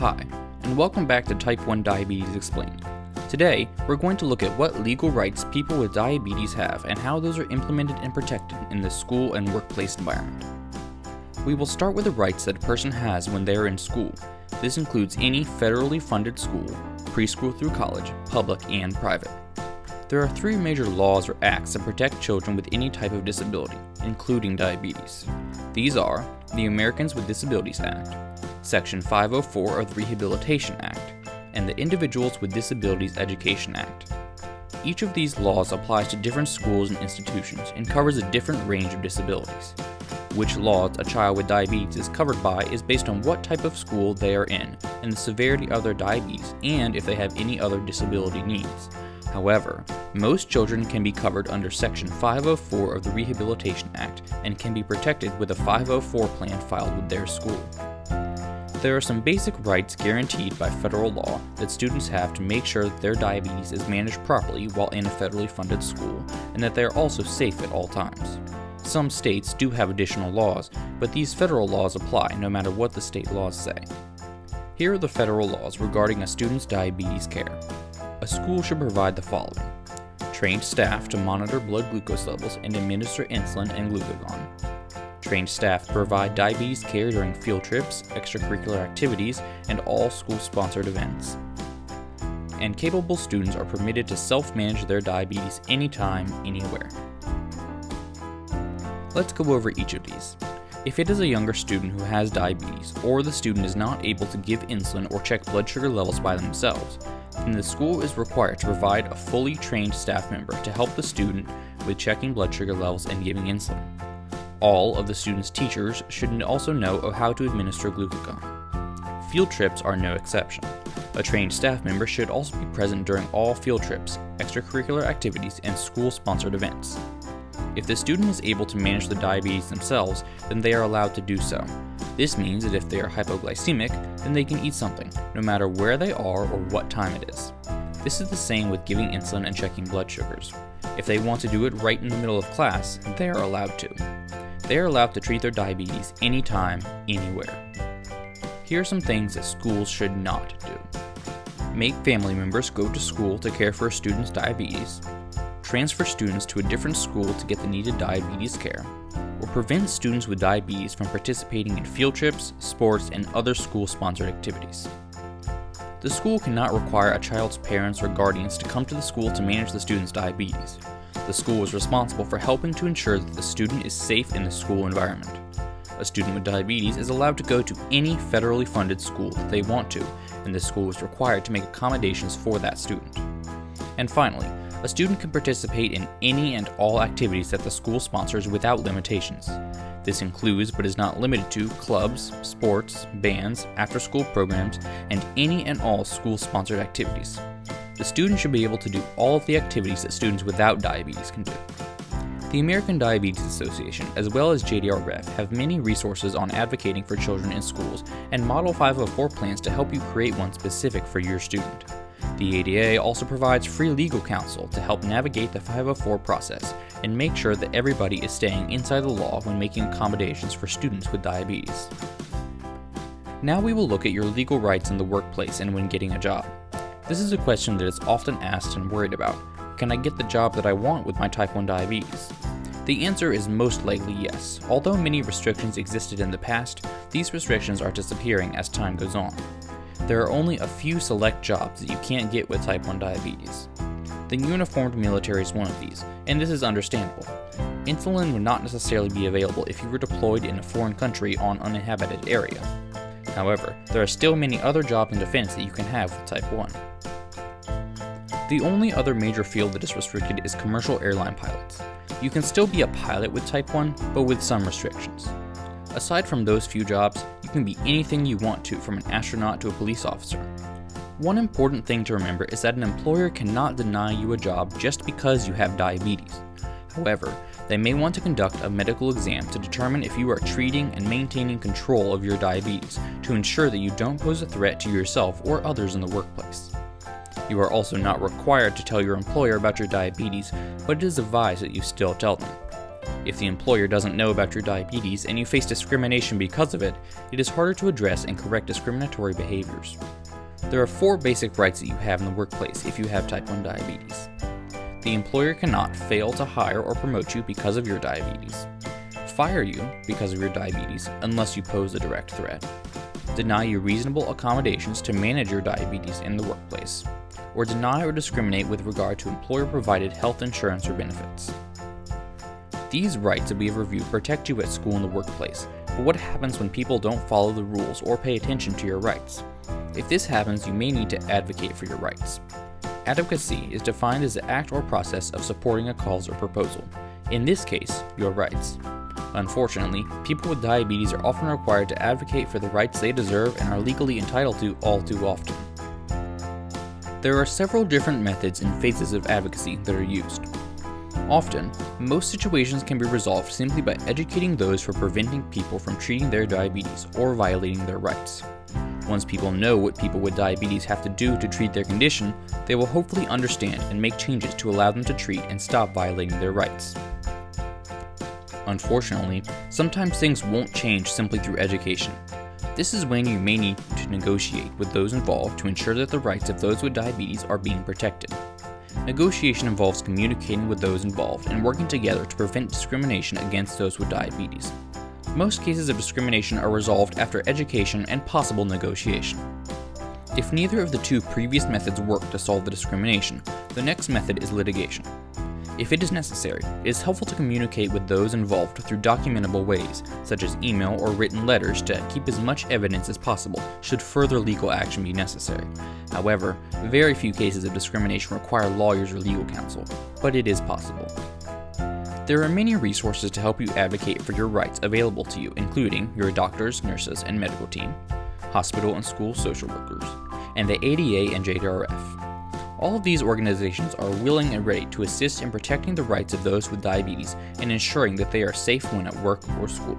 Hi, and welcome back to Type 1 Diabetes Explained. Today, we're going to look at what legal rights people with diabetes have and how those are implemented and protected in the school and workplace environment. We will start with the rights that a person has when they are in school. This includes any federally funded school, preschool through college, public and private. There are three major laws or acts that protect children with any type of disability, including diabetes. These are the Americans with Disabilities Act, Section 504 of the Rehabilitation Act, and the Individuals with Disabilities Education Act. Each of these laws applies to different schools and institutions and covers a different range of disabilities. Which laws a child with diabetes is covered by is based on what type of school they are in and the severity of their diabetes and if they have any other disability needs. However, most children can be covered under Section 504 of the Rehabilitation Act and can be protected with a 504 plan filed with their school. There are some basic rights guaranteed by federal law that students have to make sure that their diabetes is managed properly while in a federally funded school and that they are also safe at all times. Some states do have additional laws, but these federal laws apply no matter what the state laws say. Here are the federal laws regarding a student's diabetes care. A school should provide the following: trained staff to monitor blood glucose levels and administer insulin and glucagon. Trained staff provide diabetes care during field trips, extracurricular activities, and all school-sponsored events. And capable students are permitted to self-manage their diabetes anytime, anywhere. Let's go over each of these. If it is a younger student who has diabetes, or the student is not able to give insulin or check blood sugar levels by themselves, then the school is required to provide a fully trained staff member to help the student with checking blood sugar levels and giving insulin. All of the student's teachers should also know how to administer glucagon. Field trips are no exception. A trained staff member should also be present during all field trips, extracurricular activities, and school-sponsored events. If the student is able to manage the diabetes themselves, then they are allowed to do so. This means that if they are hypoglycemic, then they can eat something, no matter where they are or what time it is. This is the same with giving insulin and checking blood sugars. If they want to do it right in the middle of class, they are allowed to. They are allowed to treat their diabetes anytime, anywhere. Here are some things that schools should not do. Make family members go to school to care for a student's diabetes, transfer students to a different school to get the needed diabetes care, or prevent students with diabetes from participating in field trips, sports, and other school-sponsored activities. The school cannot require a child's parents or guardians to come to the school to manage the student's diabetes. The school is responsible for helping to ensure that the student is safe in the school environment. A student with diabetes is allowed to go to any federally funded school that they want to, and the school is required to make accommodations for that student. And finally, a student can participate in any and all activities that the school sponsors without limitations. This includes, but is not limited to, clubs, sports, bands, after-school programs, and any and all school-sponsored activities. The student should be able to do all of the activities that students without diabetes can do. The American Diabetes Association, as well as JDRF, have many resources on advocating for children in schools and Model 504 plans to help you create one specific for your student. The ADA also provides free legal counsel to help navigate the 504 process and make sure that everybody is staying inside the law when making accommodations for students with diabetes. Now we will look at your legal rights in the workplace and when getting a job. This is a question that is often asked and worried about. Can I get the job that I want with my type 1 diabetes? The answer is most likely yes. Although many restrictions existed in the past, these restrictions are disappearing as time goes on. There are only a few select jobs that you can't get with type 1 diabetes. The uniformed military is one of these, and this is understandable. Insulin would not necessarily be available if you were deployed in a foreign country on an uninhabited area. However, there are still many other jobs in defense that you can have with type 1. The only other major field that is restricted is commercial airline pilots. You can still be a pilot with type 1, but with some restrictions. Aside from those few jobs, you can be anything you want to, from an astronaut to a police officer. One important thing to remember is that an employer cannot deny you a job just because you have diabetes. However, they may want to conduct a medical exam to determine if you are treating and maintaining control of your diabetes to ensure that you don't pose a threat to yourself or others in the workplace. You are also not required to tell your employer about your diabetes, but it is advised that you still tell them. If the employer doesn't know about your diabetes and you face discrimination because of it, it is harder to address and correct discriminatory behaviors. There are 4 basic rights that you have in the workplace if you have type 1 diabetes. The employer cannot fail to hire or promote you because of your diabetes, fire you because of your diabetes unless you pose a direct threat, deny you reasonable accommodations to manage your diabetes in the workplace, or deny or discriminate with regard to employer-provided health insurance or benefits. These rights that we have reviewed protect you at school and the workplace, but what happens when people don't follow the rules or pay attention to your rights? If this happens, you may need to advocate for your rights. Advocacy is defined as the act or process of supporting a cause or proposal, in this case, your rights. Unfortunately, people with diabetes are often required to advocate for the rights they deserve and are legally entitled to all too often. There are several different methods and phases of advocacy that are used. Often, most situations can be resolved simply by educating those for preventing people from treating their diabetes or violating their rights. Once people know what people with diabetes have to do to treat their condition, they will hopefully understand and make changes to allow them to treat and stop violating their rights. Unfortunately, sometimes things won't change simply through education. This is when you may need to negotiate with those involved to ensure that the rights of those with diabetes are being protected. Negotiation involves communicating with those involved and working together to prevent discrimination against those with diabetes. Most cases of discrimination are resolved after education and possible negotiation. If neither of the 2 previous methods work to solve the discrimination, the next method is litigation. If it is necessary, it is helpful to communicate with those involved through documentable ways, such as email or written letters, to keep as much evidence as possible should further legal action be necessary. However, very few cases of discrimination require lawyers or legal counsel, but it is possible. There are many resources to help you advocate for your rights available to you, including your doctors, nurses, and medical team, hospital and school social workers, and the ADA and JDRF. All of these organizations are willing and ready to assist in protecting the rights of those with diabetes and ensuring that they are safe when at work or school.